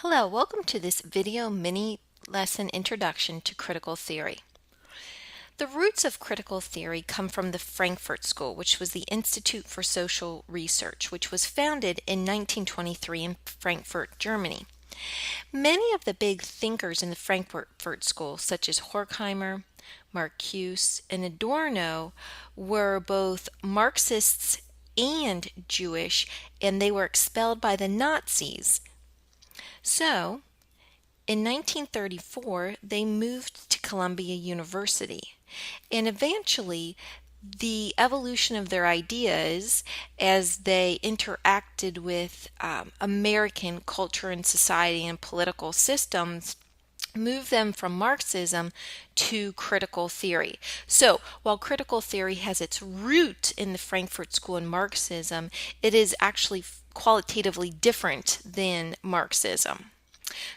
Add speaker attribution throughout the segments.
Speaker 1: Hello, welcome to this video mini lesson introduction to critical theory. The roots of critical theory come from the Frankfurt School, which was the Institute for Social Research, which was founded in 1923 in Frankfurt, Germany. Many of the big thinkers in the Frankfurt School, such as Horkheimer, Marcuse, and Adorno, were both Marxists and Jewish, and they were expelled by the Nazis. So, in 1934, they moved to Columbia University, and eventually the evolution of their ideas as they interacted with American culture and society and political systems moved them from Marxism to critical theory. So, while critical theory has its root in the Frankfurt School and Marxism, it is actually qualitatively different than Marxism.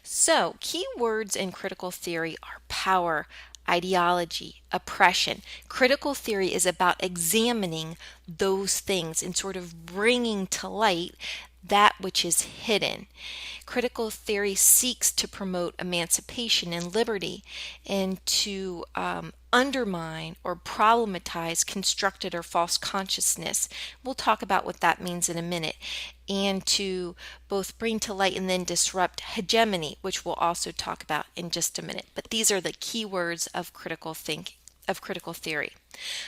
Speaker 1: So, key words in critical theory are power, ideology, oppression. Critical theory is about examining those things and sort of bringing to light that which is hidden. Critical theory seeks to promote emancipation and liberty and to undermine or problematize constructed or false consciousness. We'll talk about what that means in a minute. And to both bring to light and then disrupt hegemony, which we'll also talk about in just a minute. But these are the key words of critical theory.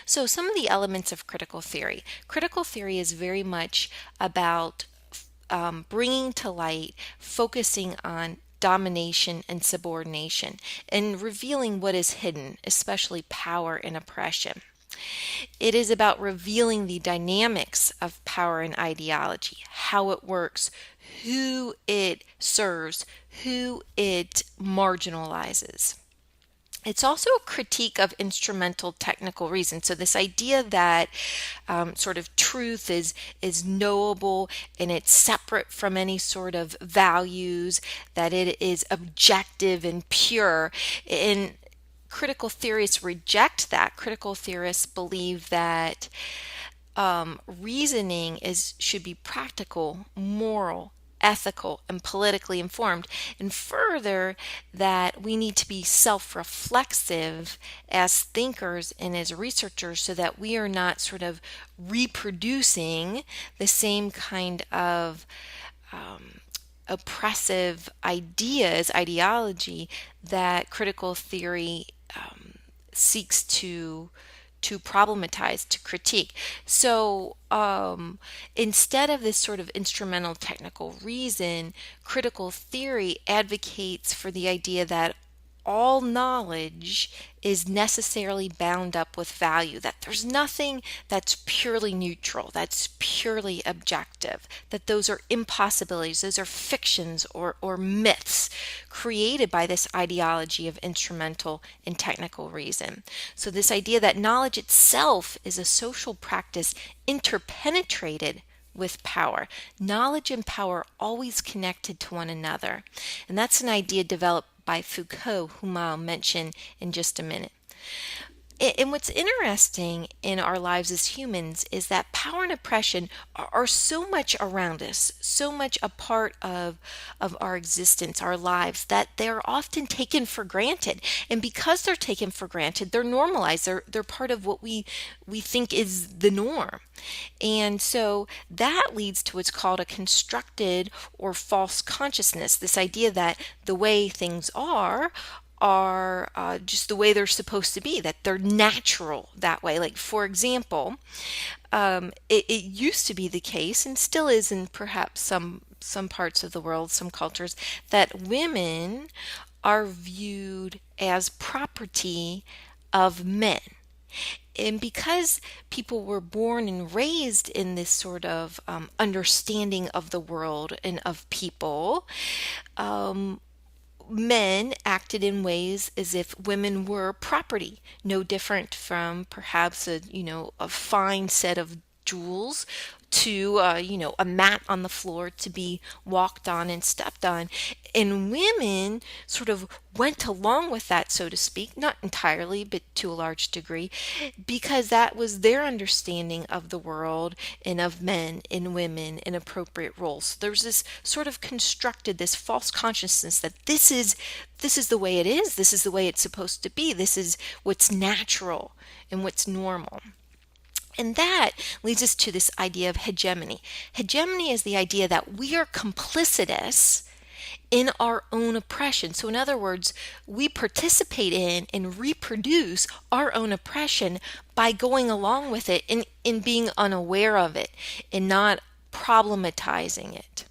Speaker 1: So some of the elements of critical theory. Critical theory is very much about bringing to light, focusing on domination and subordination, and revealing what is hidden, especially power and oppression. It is about revealing the dynamics of power and ideology, how it works, who it serves, who it marginalizes. It's also a critique of instrumental technical reason. So this idea that sort of truth is knowable and it's separate from any sort of values, that it is objective and pure. And critical theorists reject that. Critical theorists believe that reasoning should be practical, moral, ethical, and politically informed, and further that we need to be self-reflexive as thinkers and as researchers so that we are not sort of reproducing the same kind of oppressive ideology that critical theory seeks to problematize, to critique. So instead of this sort of instrumental technical reason, critical theory advocates for the idea that all knowledge is necessarily bound up with value, that there's nothing that's purely neutral, that's purely objective, that those are impossibilities, those are fictions or myths created by this ideology of instrumental and technical reason. So this idea that knowledge itself is a social practice interpenetrated with power. Knowledge and power are always connected to one another. And that's an idea developed by Foucault, whom I'll mention in just a minute. And what's interesting in our lives as humans is that power and oppression are so much around us, so much a part of our existence, our lives, that they're often taken for granted. And because they're taken for granted, they're normalized. They're part of what we think is the norm. And so that leads to what's called a constructed or false consciousness, this idea that the way things are just the way they're supposed to be, that they're natural that way. Like, for example, it used to be the case, and still is in perhaps some parts of the world, some cultures, that women are viewed as property of men. And because people were born and raised in this sort of understanding of the world and of people, men acted in ways as if women were property, no different from perhaps a fine set of jewels to a mat on the floor to be walked on and stepped on. And women sort of went along with that, so to speak, not entirely, but to a large degree, because that was their understanding of the world and of men and women in appropriate roles. So there's this sort of constructed, this false consciousness that this is the way it is, this is the way it's supposed to be, this is what's natural and what's normal. And that leads us to this idea of hegemony. Hegemony is the idea that we are complicitous in our own oppression. So in other words, we participate in and reproduce our own oppression by going along with it and in being unaware of it and not problematizing it.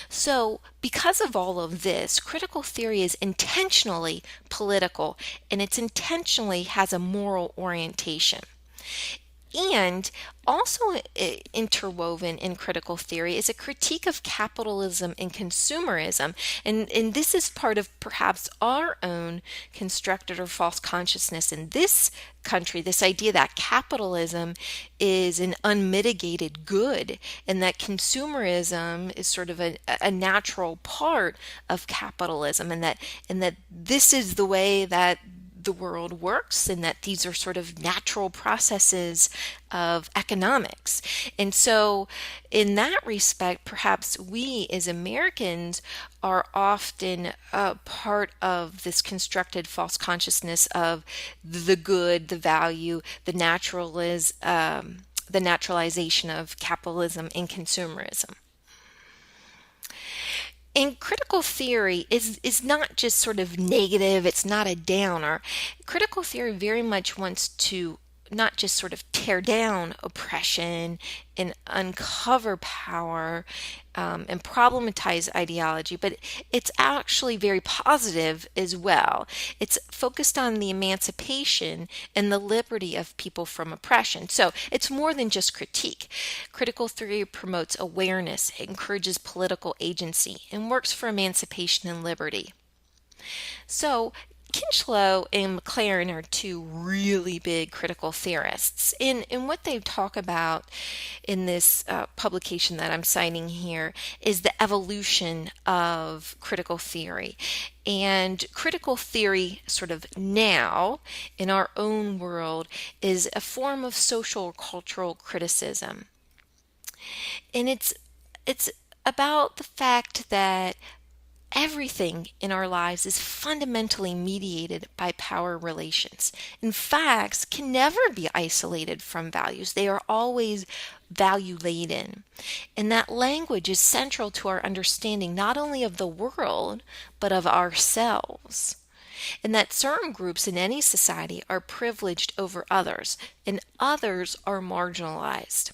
Speaker 1: So because of all of this, critical theory is intentionally political, and it intentionally has a moral orientation. And also interwoven in critical theory is a critique of capitalism and consumerism. And this is part of perhaps our own constructed or false consciousness in this country, this idea that capitalism is an unmitigated good and that consumerism is sort of a natural part of capitalism, and that this is the way that the world works, and that these are sort of natural processes of economics. And so in that respect, perhaps we as Americans are often part of this constructed false consciousness of the good, the value, the naturalization of capitalism and consumerism. And critical theory is not just sort of negative, it's not a downer. Critical theory very much wants to not just sort of tear down oppression and uncover power and problematize ideology, but it's actually very positive as well. It's focused on the emancipation and the liberty of people from oppression. So it's more than just critique. Critical theory promotes awareness, encourages political agency, and works for emancipation and liberty. So Kincheloe and McLaren are two really big critical theorists. And what they talk about in this publication that I'm citing here is the evolution of critical theory. And critical theory, sort of now in our own world, is a form of social or cultural criticism. And it's about the fact that everything in our lives is fundamentally mediated by power relations. And facts can never be isolated from values. They are always value laden. And that language is central to our understanding not only of the world, but of ourselves. And that certain groups in any society are privileged over others, and others are marginalized.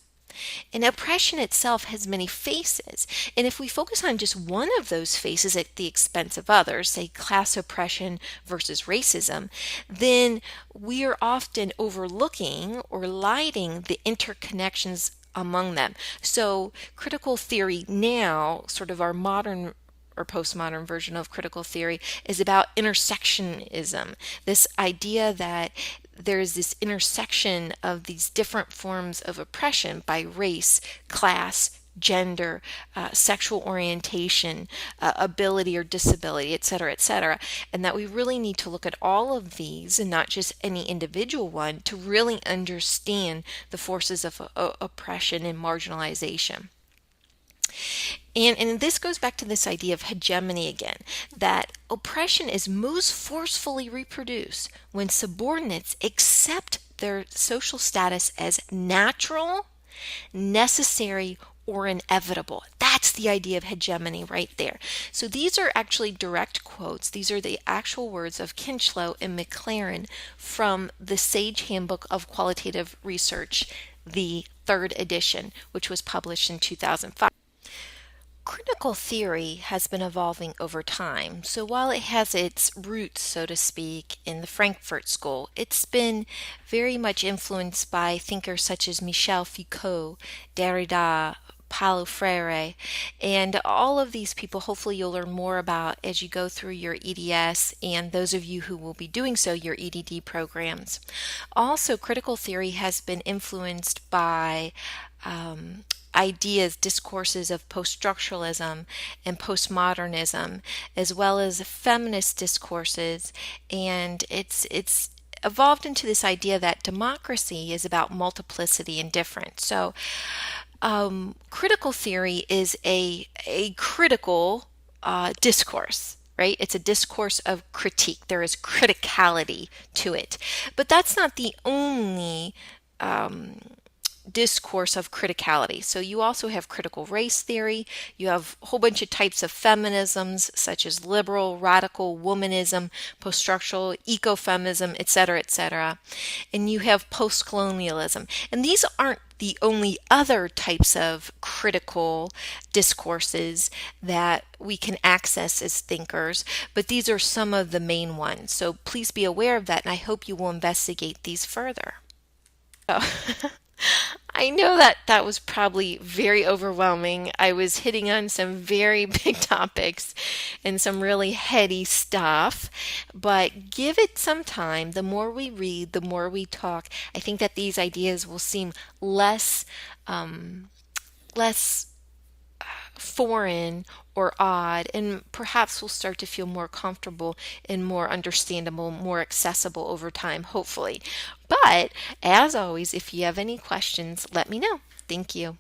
Speaker 1: And oppression itself has many faces, and if we focus on just one of those faces at the expense of others, say class oppression versus racism, then we are often overlooking or lighting the interconnections among them. So critical theory now, sort of our modern or postmodern version of critical theory, is about intersectionism, this idea that there is this intersection of these different forms of oppression by race, class, gender, sexual orientation, ability or disability, etc., and that we really need to look at all of these and not just any individual one to really understand the forces of oppression and marginalization. And this goes back to this idea of hegemony again, that oppression is most forcefully reproduced when subordinates accept their social status as natural, necessary, or inevitable. That's the idea of hegemony right there. So these are actually direct quotes. These are the actual words of Kincheloe and McLaren from the Sage Handbook of Qualitative Research, the third edition, which was published in 2005. Critical theory has been evolving over time. So while it has its roots, so to speak, in the Frankfurt School, it's been very much influenced by thinkers such as Michel Foucault, Derrida, Paulo Freire, and all of these people hopefully you'll learn more about as you go through your EDS and those of you who will be doing so, your EDD programs. Also, critical theory has been influenced by ideas, discourses of post-structuralism and postmodernism, as well as feminist discourses, and it's evolved into this idea that democracy is about multiplicity and difference. So, critical theory is a critical discourse. Right? It's a discourse of critique. There is criticality to it. But that's not the only discourse of criticality. So you also have critical race theory. You have a whole bunch of types of feminisms, such as liberal, radical, womanism, post-structural, ecofeminism, etc., etc. And you have post-colonialism. And these aren't the only other types of critical discourses that we can access as thinkers, but these are some of the main ones. So please be aware of that, and I hope you will investigate these further. So, I know that that was probably very overwhelming. I was hitting on some very big topics and some really heady stuff, but give it some time. The more we read, the more we talk, I think that these ideas will seem less foreign or odd, and perhaps we'll start to feel more comfortable and more understandable, more accessible over time, hopefully. But as always, if you have any questions, let me know. Thank you.